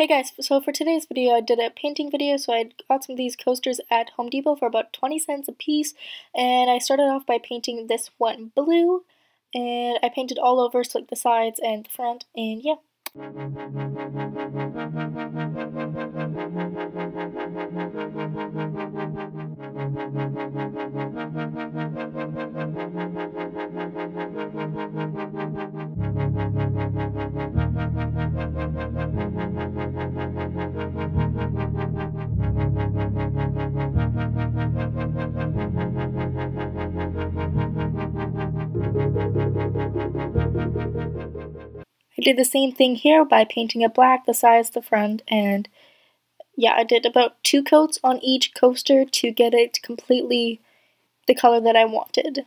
Hey guys, so for today's video I did a painting video, so I got some of these coasters at Home Depot for about 20 cents a piece, and I started off by painting this one blue, and I painted all over, so like the sides and the front, and yeah. I did the same thing here by painting it black, the sides, the front, and yeah, I did about 2 coats on each coaster to get it completely the color that I wanted.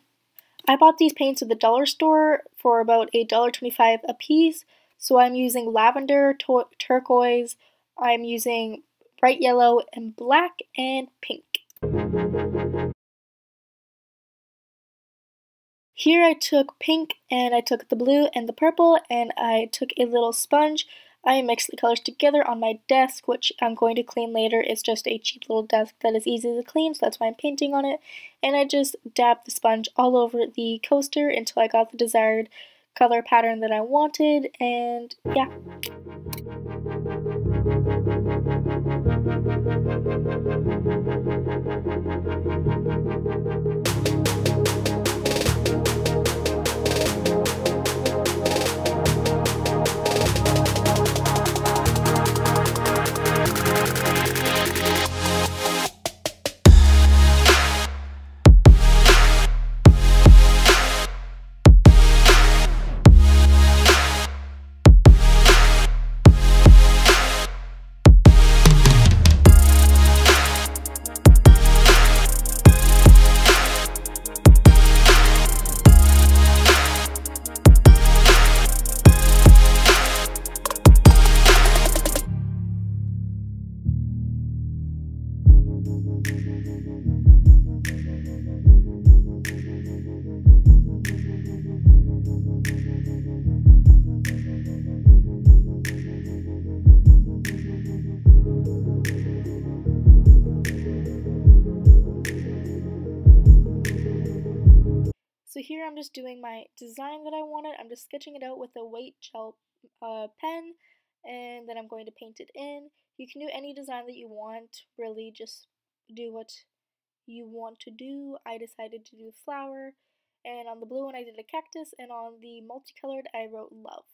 I bought these paints at the dollar store for about $1.25 a piece, so I'm using lavender, turquoise, I'm using bright yellow and black and pink. Here I took pink and I took the blue and the purple and I took a little sponge. I mixed the colors together on my desk, which I'm going to clean later. It's just a cheap little desk that is easy to clean, so that's why I'm painting on it. And I just dabbed the sponge all over the coaster until I got the desired color pattern that I wanted, and yeah. So here I'm just doing my design that I wanted. I'm just sketching it out with a white gel pen, and then I'm going to paint it in. You can do any design that you want, really just do what you want to do. I decided to do a flower, and on the blue one I did a cactus, and on the multicolored I wrote love.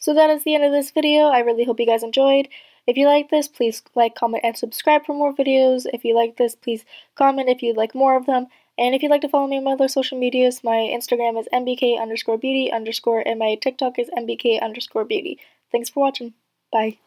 So that is the end of this video. I really hope you guys enjoyed. If you like this, please like, comment, and subscribe for more videos. If you like this, please comment if you'd like more of them. And if you'd like to follow me on my other social medias, my Instagram is mbk_beauty_, and my TikTok is mbk_beauty. Thanks for watching. Bye.